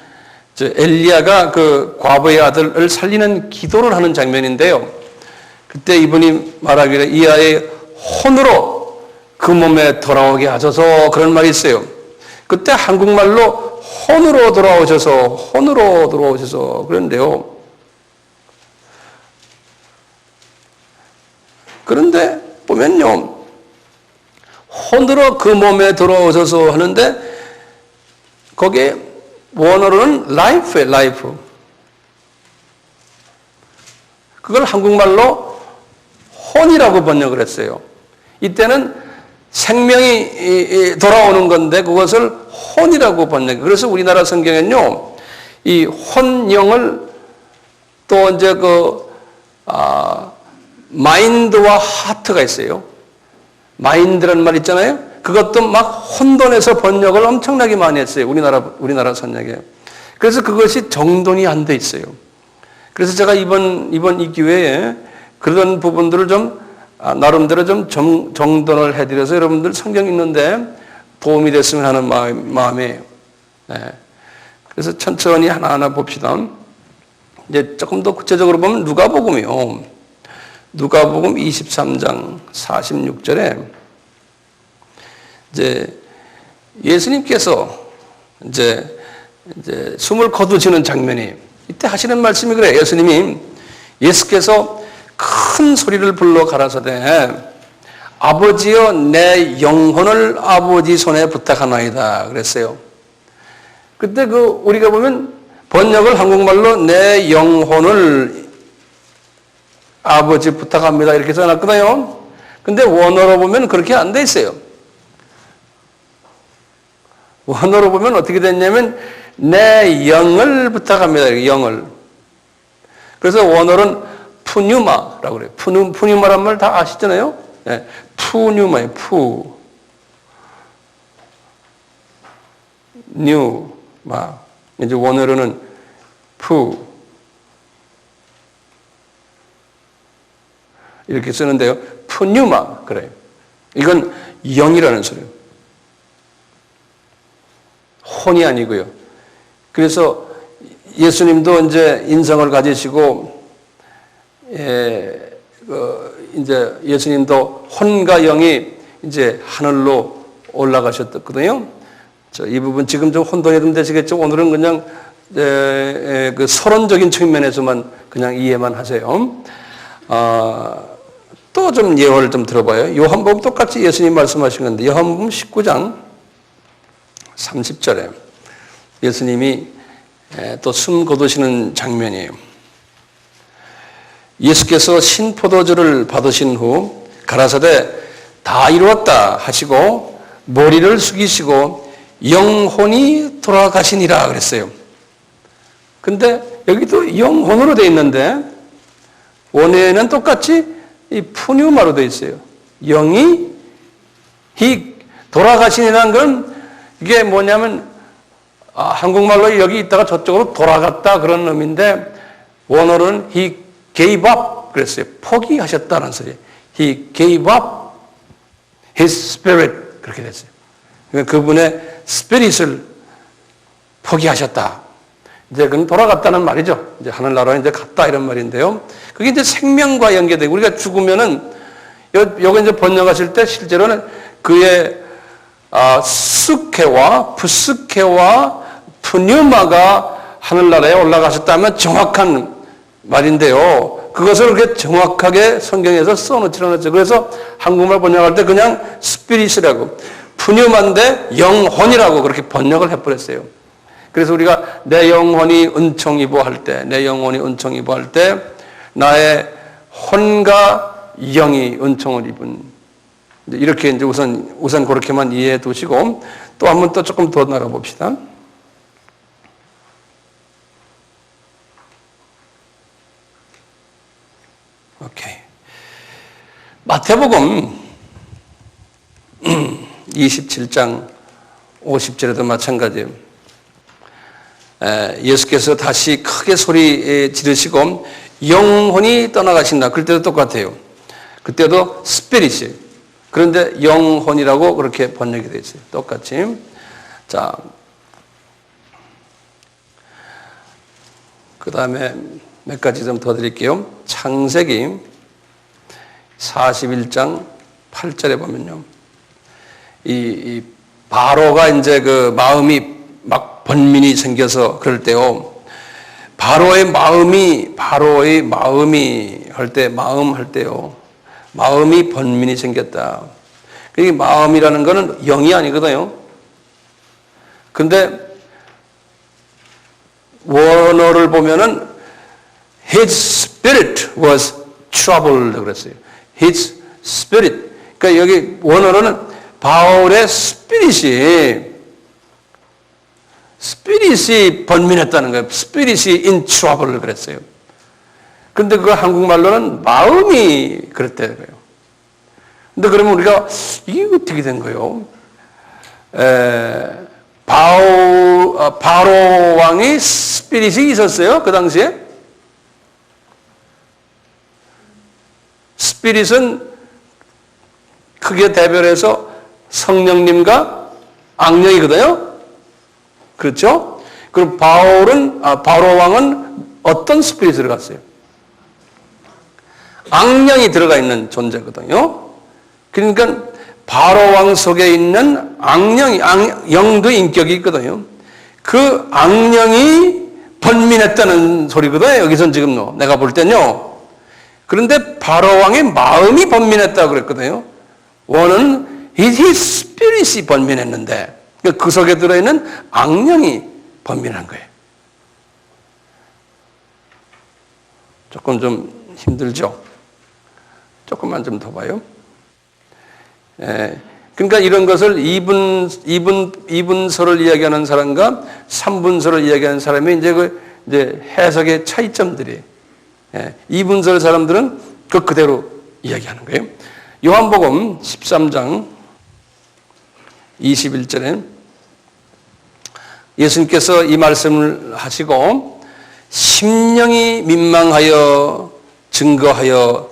엘리야가 그 과부의 아들을 살리는 기도를 하는 장면인데요. 그때 이분이 말하기를 이 아이의 혼으로 그 몸에 돌아오게 하소서 그런 말이 있어요. 그때 한국말로 혼으로 돌아오셔서 그런데요. 그런데 보면요. 혼으로 그 몸에 돌아오셔서 하는데 거기에 원어로는 life예요, life. 그걸 한국말로 혼이라고 번역을 했어요. 이때는 생명이 돌아오는 건데 그것을 혼이라고 번역. 그래서 우리나라 성경에는요, 이 혼영을 또 이제 마인드와 하트가 있어요. 마인드라는 말 있잖아요. 그것도 막 혼돈해서 번역을 엄청나게 많이 했어요. 우리나라 선역에. 그래서 그것이 정돈이 안 돼 있어요. 그래서 제가 이번 이 기회에 그런 부분들을 좀 나름대로 좀 정돈을 해드려서 여러분들 성경 읽는데 도움이 됐으면 하는 마음이에요. 네. 그래서 천천히 하나하나 봅시다. 이제 조금 더 구체적으로 보면 누가복음이요. 누가복음 23장 46절에 이제 예수님께서 이제 숨을 거두시는 장면이 이때 하시는 말씀이 그래요. 예수께서 큰 소리를 불러 가라사대 아버지여 내 영혼을 아버지 손에 부탁하나이다 그랬어요. 그때 우리가 보면 번역을 한국말로 내 영혼을 아버지 부탁합니다 이렇게 써놨거든요. 근데 원어로 보면 그렇게 안 돼 있어요. 원어로 보면 어떻게 됐냐면 내 영을 부탁합니다. 영을. 그래서 원어로는 푸뉴마라고 그래요. 푸뉴마란 말 다 아시잖아요. 네. 푸뉴마예요. 뉴마. 이제 원어로는 이렇게 쓰는데요. 푸뉴마 그래요. 이건 영이라는 소리예요. 혼이 아니고요. 그래서 예수님도 이제 인성을 가지시고 이제 예수님도 혼과 영이 이제 하늘로 올라가셨거든요. 이 부분 지금 좀 혼돈이 좀 되시겠죠. 오늘은 그냥 그 서론적인 측면에서만 그냥 이해만 하세요. 또 좀 예화를 좀 들어봐요. 요한복음 똑같이 예수님 말씀하신 건데 요한복음 19장 30절에 예수님이 또 숨 거두시는 장면이에요. 예수께서 신포도주를 받으신 후 가라사대 다 이루었다 하시고 머리를 숙이시고 영혼이 돌아가시니라 그랬어요. 근데 여기도 영혼으로 되어 있는데 원어에는 똑같이 이 푸뉴마로 되어 있어요. 영이 돌아가시니라는 건 이게 뭐냐면 한국말로 여기 있다가 저쪽으로 돌아갔다 그런 의미인데 원어로는 he gave up 그랬어요. 포기하셨다는 소리예요. He gave up his spirit 그렇게 됐어요. 그러니까 그분의 스피릿을 포기하셨다. 이제 그건 돌아갔다는 말이죠. 이제 하늘나라에 이제 갔다 이런 말인데요. 그게 이제 생명과 연계되고 우리가 죽으면은 요거 이제 번역하실 때 실제로는 그의 스케와 푸스케와 푸뉴마가 하늘나라에 올라가셨다면 정확한 말인데요. 그것을 그렇게 정확하게 성경에서 써놓지 않았죠. 그래서 한국말 번역할 때 그냥 스피릿이라고 푸뉴마인데 영혼이라고 그렇게 번역을 해버렸어요. 그래서 우리가 내 영혼이 은총이보 할 때, 내 영혼이 은총이보 할 때 나의 혼과 영이 은총을 입은 이렇게 이제 우선 그렇게만 이해해 두시고 또 한번 또 조금 더 나가 봅시다. 오케이. 마태복음 27장 50절에도 마찬가지예요. 예수께서 다시 크게 소리 지르시고 영혼이 떠나가신다. 그때도 똑같아요. 그때도 스피릿이에요. 그런데 영혼이라고 그렇게 번역이 되어 있어요. 똑같이. 자, 그 다음에 몇 가지 좀 더 드릴게요. 창세기 41장 8절에 보면요. 이 바로가 이제 그 마음이 막 번민이 생겨서 그럴 때요. 바로의 마음이 할 때, 마음 할 때요. 마음이 번민이 생겼다. 이 마음이라는 거는 영이 아니거든요. 근데 원어를 보면은 his spirit was troubled 그랬어요. his spirit. 그러니까 여기 원어로는 바울의 스피릿이 번민했다는 거예요. 스피릿이 in trouble 그랬어요. 근데 그 한국말로는 마음이 그랬다는 거예요. 근데 그러면 우리가 이게 어떻게 된 거예요? 바로 왕이 스피릿이 있었어요? 그 당시에? 스피릿은 크게 대별해서 성령님과 악령이거든요? 그렇죠? 그럼 바로 왕은 어떤 스피릿으로 갔어요? 악령이 들어가 있는 존재거든요? 그러니까 바로 왕 속에 있는 영도 인격이 있거든요. 그 악령이 번민했다는 소리거든요. 여기선 지금 내가 볼 때는요. 그런데 바로 왕의 마음이 번민했다고 그랬거든요. 원은 his spirit이 번민했는데 그 속에 들어있는 악령이 번민한 거예요. 조금 좀 힘들죠? 조금만 좀 더 봐요. 그러니까 이런 것을 2분서를 이야기하는 사람과 3분서를 이야기하는 사람이 이제 해석의 차이점들이 2분서 사람들은 그대로 이야기하는 거예요. 요한복음 13장 21절에 예수님께서 이 말씀을 하시고 심령이 민망하여 증거하여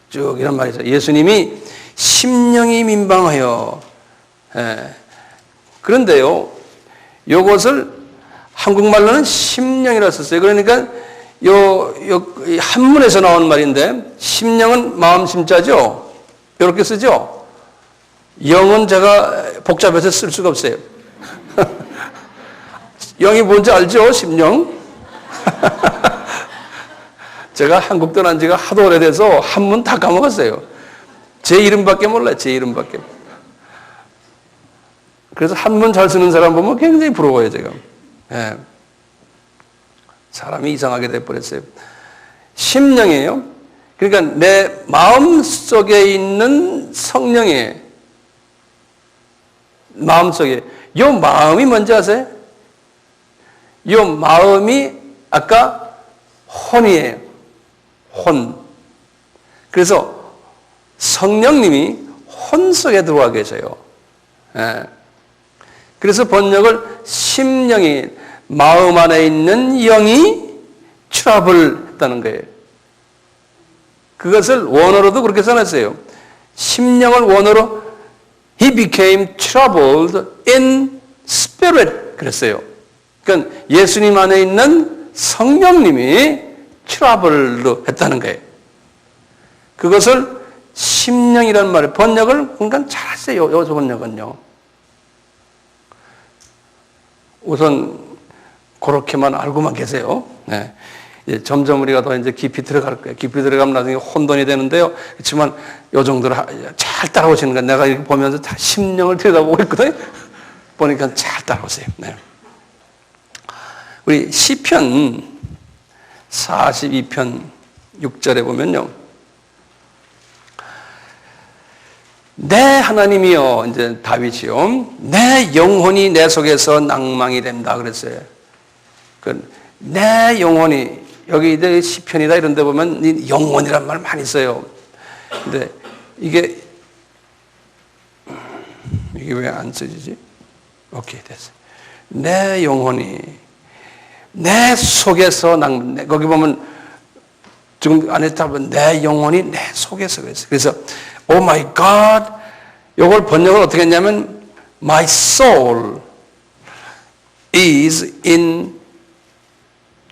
쭉 이런 말이죠. 예수님이 심령이 민망하여 그런데요. 요것을 한국말로는 심령이라 썼어요. 그러니까 한문에서 나온 말인데 심령은 마음 심자죠. 이렇게 쓰죠. 영은 제가 복잡해서 쓸 수가 없어요. 영이 뭔지 알죠? 심령. 제가 한국 떠난 지가 하도 오래돼서 한문 다 까먹었어요. 제 이름밖에 몰라요. 제 이름밖에. 그래서 한문 잘 쓰는 사람 보면 굉장히 부러워요. 제가. 사람이 이상하게 돼버렸어요. 심령이에요. 그러니까 내 마음 속에 있는 성령이 마음 속에 이 마음이 뭔지 아세요? 이 마음이 아까 혼이에요. 혼. 그래서 성령님이 혼 속에 들어와 계세요. 예. 그래서 번역을 심령이 마음 안에 있는 영이 트러블 했다는 거예요. 그것을 원어로도 그렇게 써놨어요. 심령을 원어로 He became troubled in spirit 그랬어요. 그러니까 예수님 안에 있는 성령님이 트러블로 했다는 거예요. 그것을 심령이라는 말을 번역을 그러니까 잘했어요. 요 번역은요. 우선 그렇게만 알고만 계세요. 네. 이제 점점 우리가 더 이제 깊이 들어갈 거예요. 깊이 들어가면 나중에 혼돈이 되는데요. 그렇지만 요 정도로 잘 따라오시는 건 내가 이렇게 보면서 다 심령을 들여다보고 있거든요. 보니까 잘 따라오세요. 네. 우리 시편 42편 6절에 보면요. 내 하나님이여, 이제 다윗이요. 내 영혼이 내 속에서 낭망이 된다 그랬어요. 내 영혼이, 여기 이제 시편이다 이런 데 보면 영혼이란 말 많이 써요. 근데 이게 왜 안 써지지? 오케이, 됐어요. 내 영혼이 내 속에서 거기 보면 지금 안에 답은 내 영혼이 내 속에서 그랬어요. 그래서 Oh my God, 이걸 번역을 어떻게 했냐면 My soul is in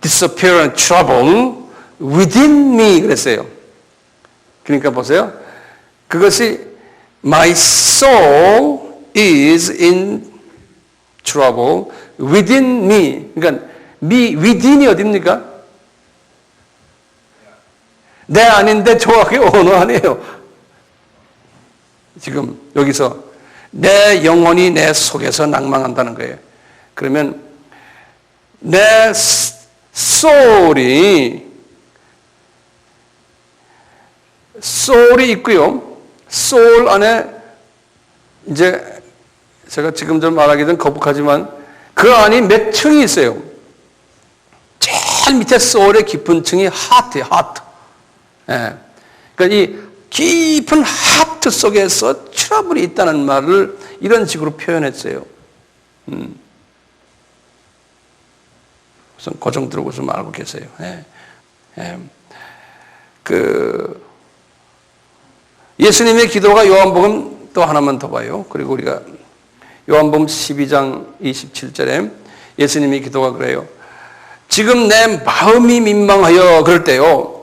disappearance trouble within me 그랬어요. 그러니까 보세요. 그것이 My soul is in trouble within me. 그러니까 within이 어딥니까? 내 안인데 정확히 언어 아니에요. 지금 여기서 내 영혼이 내 속에서 낭망한다는 거예요. 그러면 내 soul이 있고요. soul 안에 이제 제가 지금 좀 말하기 좀 거북하지만 그 안이 몇 층이 있어요. 제일 밑에 soul의 깊은 층이 heart예요. heart. 예. 그러니까 이 깊은 하트 속에서 트러블이 있다는 말을 이런 식으로 표현했어요. 우선 그 정도로 좀 알고 계세요. 예. 예. 예수님의 기도가 요한복음 또 하나만 더 봐요. 그리고 우리가 요한복음 12장 27절에 예수님의 기도가 그래요. 지금 내 마음이 민망하여 그럴 때요.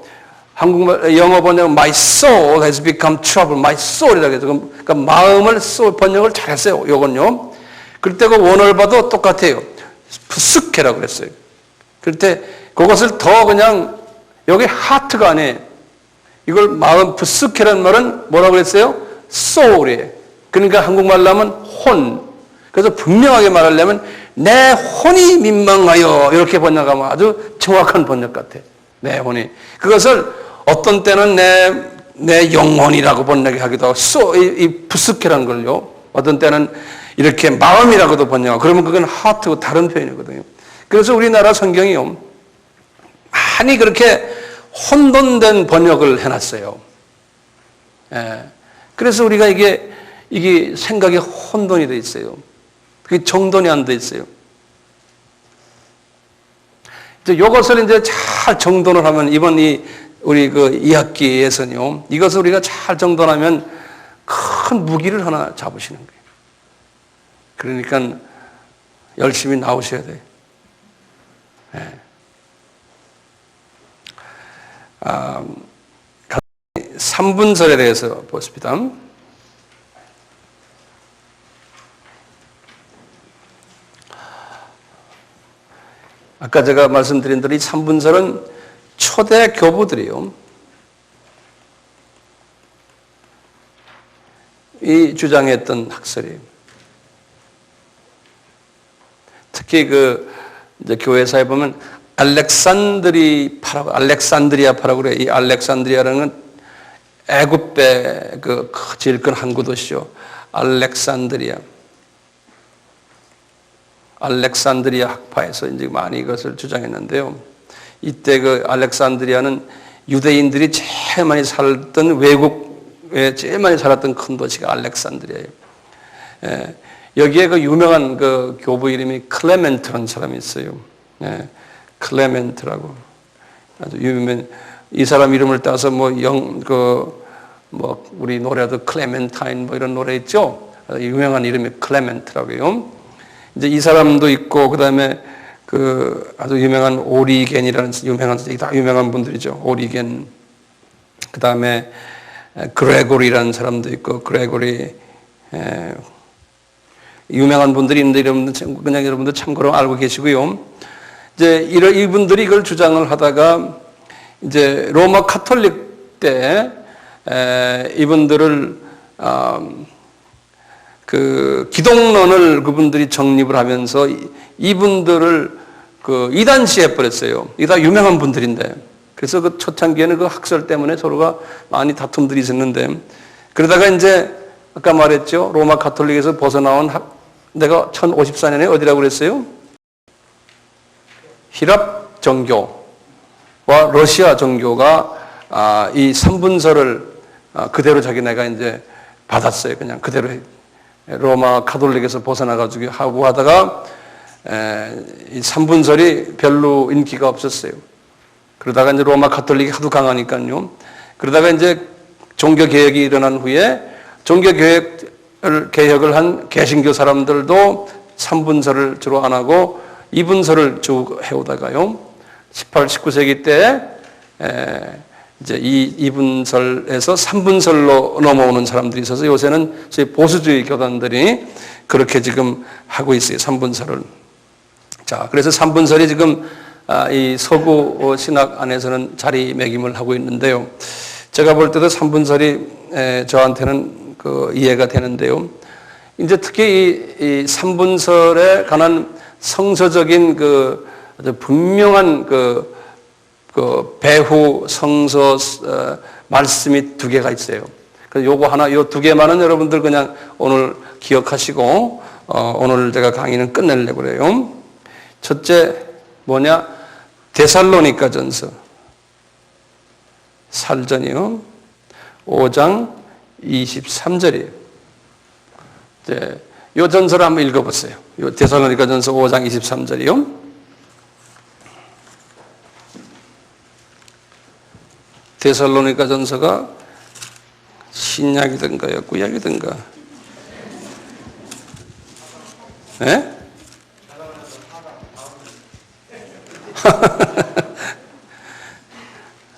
한국말, 영어 번역은 My soul has become troubled. My soul이라고 해서 그러니까 마음을 번역을 잘했어요. 요건요. 그럴 때 그 원어를 봐도 똑같아요. 푸스케라고 그랬어요. 그럴 때 그것을 더 그냥 여기 하트가 아니에요. 이걸 마음 푸스케라는 말은 뭐라고 그랬어요? soul이에요. 그러니까 한국말로 하면 혼. 그래서 분명하게 말하려면 내 혼이 민망하여 이렇게 번역하면 아주 정확한 번역 같아요. 내 혼이. 그것을 어떤 때는 내 영혼이라고 번역하기도 하고, 이 부스케라는 걸요. 어떤 때는 이렇게 마음이라고도 번역하고, 그러면 그건 하트고 다른 표현이거든요. 그래서 우리나라 성경이요. 많이 그렇게 혼돈된 번역을 해놨어요. 예. 그래서 우리가 이게 생각이 혼돈이 돼 있어요. 그게 정돈이 안 돼 있어요. 이것을 이제 잘 정돈을 하면 이번 우리 그 2학기에서는요. 이것을 우리가 잘 정돈하면 큰 무기를 하나 잡으시는 거예요. 그러니까 열심히 나오셔야 돼요. 네. 3분설에 대해서 보십니다. 아까 제가 말씀드린 대로 이 3분설은 초대 교부들이요. 이 주장했던 학설이에요. 특히 이제 교회사에 보면 알렉산드리아파라고 그래. 이 알렉산드리아라는 건 애굽의 그 제일 큰 항구 도시죠. 알렉산드리아 학파에서 이제 많이 이것을 주장했는데요. 이때 그 알렉산드리아는 유대인들이 제일 많이 살던 외국에 제일 많이 살았던 큰 도시가 알렉산드리아예요. 여기에 그 유명한 그 교부 이름이 클레멘트라는 사람이 있어요. 클레멘트라고 아주 유명한 이 사람 이름을 따서 우리 노래도 클레멘타인 이런 노래 있죠. 유명한 이름이 클레멘트라고요. 이제 이 사람도 있고 그다음에 그 아주 유명한 오리겐이라는 다 유명한 분들이죠. 오리겐. 그다음에 그레고리라는 사람도 있고 그레고리 유명한 분들이 있는데 그냥 여러분들 참고로 알고 계시고요. 이제 이분들이 이걸 주장을 하다가 이제 로마 카톨릭 때 이분들을 그 기독론을 그분들이 정립을 하면서 이분들을 그 이단시해 버렸어요. 이게 다 유명한 분들인데. 그래서 그 초창기에는 그 학설 때문에 서로가 많이 다툼들이 있었는데 그러다가 이제 아까 말했죠. 로마 카톨릭에서 벗어나온 내가 1054년에 어디라고 그랬어요? 히랍 정교와 러시아 정교가 이 삼분설을 그대로 자기네가 이제 받았어요. 그냥 그대로 로마 카톨릭에서 벗어나가지고 하고 하다가 이 삼분설이 별로 인기가 없었어요. 그러다가 이제 로마 카톨릭이 하도 강하니까요. 그러다가 이제 종교 개혁이 일어난 후에 종교 개혁을 한 개신교 사람들도 삼분설을 주로 안 하고 이분설을 쭉 해오다가요. 18, 19세기 때 이제 이분설에서 삼분설로 넘어오는 사람들이 있어서 요새는 저희 보수주의 교단들이 그렇게 지금 하고 있어요. 삼분설을. 자, 그래서 삼분설이 지금 이 서구 신학 안에서는 자리매김을 하고 있는데요. 제가 볼 때도 삼분설이 저한테는 그 이해가 되는데요. 이제 특히 이 삼분설에 관한 성서적인 그 아주 분명한 그 배후 성서 말씀이 두 개가 있어요. 그래서 요거 하나, 요 두 개만은 여러분들 그냥 오늘 기억하시고 오늘 제가 강의는 끝내려고 그래요. 첫째 뭐냐? 데살로니가전서 살전이요. 5장 23절이에요. 이제 요 전서를 한번 읽어보세요. 요 데살로니가전서 5장 23절이요. 데살로니가전서가 신약이든가요, 구약이든가? 예?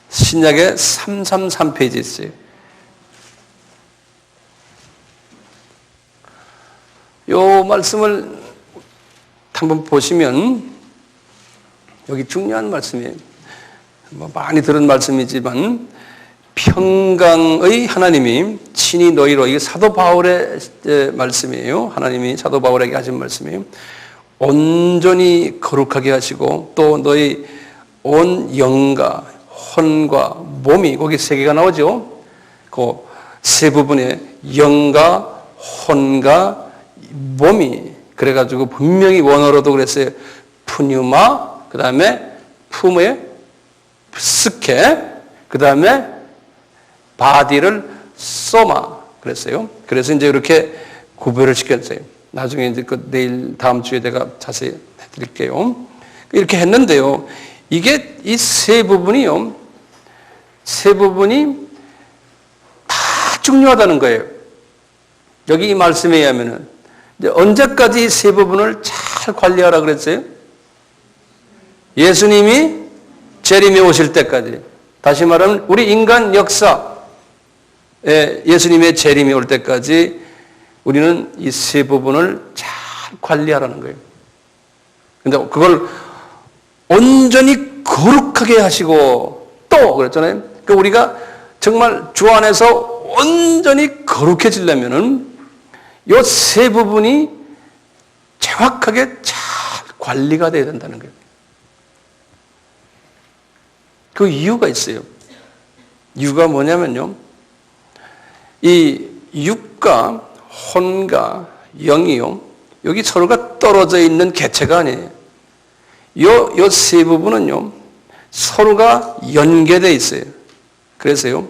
신약에 333페이지 있어요. 요 말씀을 한번 보시면 여기 중요한 말씀이에요. 많이 들은 말씀이지만 평강의 하나님이 친히 너희로, 이게 사도 바울의 말씀이에요. 하나님이 사도 바울에게 하신 말씀이에요. 온전히 거룩하게 하시고 또 너희 온 영과 혼과 몸이, 거기 세 개가 나오죠. 그 세 부분에 영과 혼과 몸이, 그래가지고 분명히 원어로도 그랬어요. 푸뉴마, 그 다음에 푸무의 스케, 그 다음에 바디를 소마 그랬어요. 그래서 이제 이렇게 구별을 시켰어요. 나중에 이제 내일 다음 주에 제가 자세히 해드릴게요. 이렇게 했는데요. 이게 이 세 부분이요. 세 부분이 다 중요하다는 거예요. 여기 이 말씀에 의하면은 이제 언제까지 이 세 부분을 잘 관리하라 그랬어요? 예수님이 재림에 오실 때까지. 다시 말하면 우리 인간 역사에 예수님의 재림이 올 때까지 우리는 이 세 부분을 잘 관리하라는 거예요. 근데 그걸 온전히 거룩하게 하시고 또 그랬잖아요. 그러니까 우리가 정말 주 안에서 온전히 거룩해지려면은 이 세 부분이 정확하게 잘 관리가 돼야 된다는 거예요. 그 이유가 있어요. 이유가 뭐냐면요. 이 육과 혼과 영이요. 여기 서로가 떨어져 있는 개체가 아니에요. 요 세 부분은요. 서로가 연계되어 있어요. 그래서요.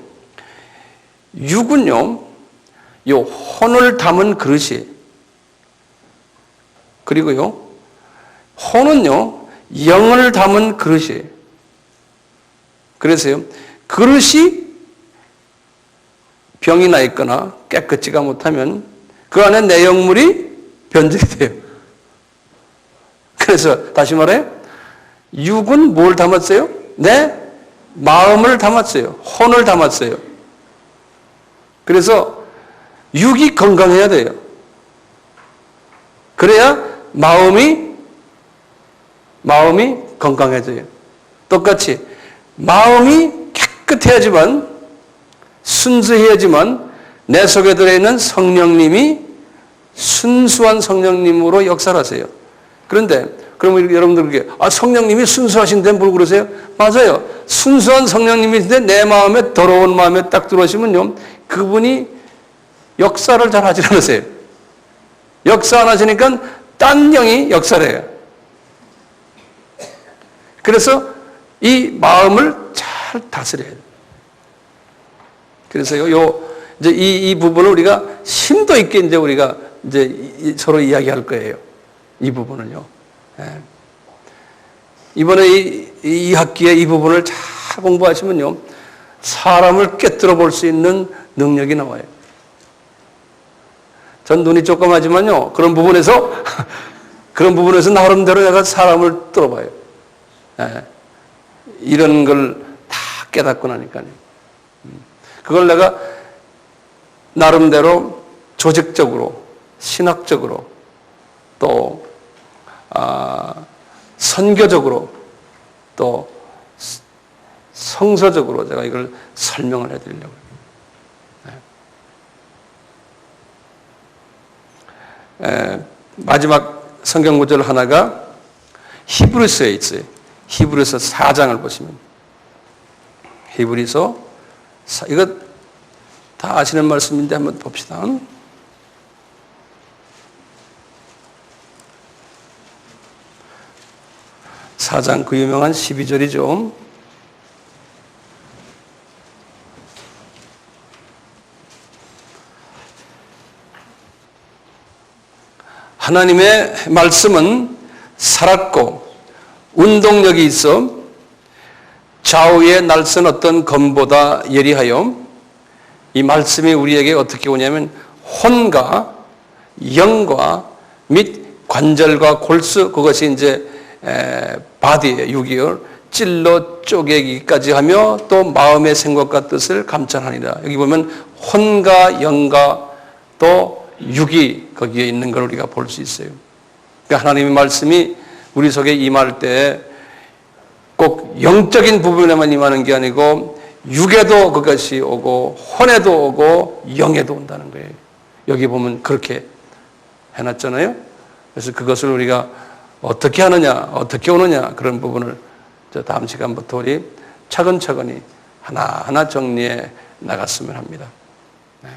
육은요. 요 혼을 담은 그릇이에요. 그리고요. 혼은요. 영을 담은 그릇이에요. 그래서요. 그릇이 병이 나 있거나 깨끗지가 못하면 그 안에 내용물이 변질이 돼요. 그래서 다시 말해 육은 뭘 담았어요? 내 마음을 담았어요. 혼을 담았어요. 그래서 육이 건강해야 돼요. 그래야 마음이 건강해져요. 똑같이 마음이 깨끗해야지만 순수해야지만 내 속에 들어있는 성령님이 순수한 성령님으로 역사하세요. 그런데 그러면 여러분들에게 성령님이 순수하신데 뭘 그러세요? 맞아요. 순수한 성령님이신데 내 마음에 더러운 마음에 딱 들어오시면요. 그분이 역사를 잘 하지 않으세요. 역사 안 하시니까 딴 영이 역사를 해요. 그래서 이 마음을 잘 다스려야 돼요. 그래서 이제 이 부분을 우리가 심도 있게 이제 우리가 이제 서로 이야기할 거예요. 이 부분을요. 예. 이번에 이 학기에 이 부분을 잘 공부하시면요. 사람을 꿰뚫어 볼 수 있는 능력이 나와요. 전 눈이 조그마지만요. 그런 부분에서 나름대로 내가 사람을 뚫어봐요. 예. 이런 걸 다 깨닫고 나니까요. 그걸 내가 나름대로 조직적으로, 신학적으로, 또 선교적으로, 또 성서적으로 제가 이걸 설명을 해드리려고요. 마지막 성경 구절 하나가 히브리서에 있어요. 히브리서 4장을 보시면 히브리서 이거 다 아시는 말씀인데 한번 봅시다. 4장 그 유명한 12절이죠. 하나님의 말씀은 살았고 운동력이 있어 좌우에 날선 어떤 검보다 예리하여 이 말씀이 우리에게 어떻게 오냐면 혼과 영과 및 관절과 골수 그것이 이제 바디의 육이요 찔러 쪼개기까지 하며 또 마음의 생각과 뜻을 감찰하니라. 여기 보면 혼과 영과 또 육이 거기에 있는 걸 우리가 볼 수 있어요. 그러니까 하나님의 말씀이 우리 속에 임할 때 꼭 영적인 부분에만 임하는 게 아니고 육에도 그것이 오고 혼에도 오고 영에도 온다는 거예요. 여기 보면 그렇게 해놨잖아요. 그래서 그것을 우리가 어떻게 하느냐, 어떻게 오느냐 그런 부분을 다음 시간부터 우리 차근차근히 하나하나 정리해 나갔으면 합니다. 네.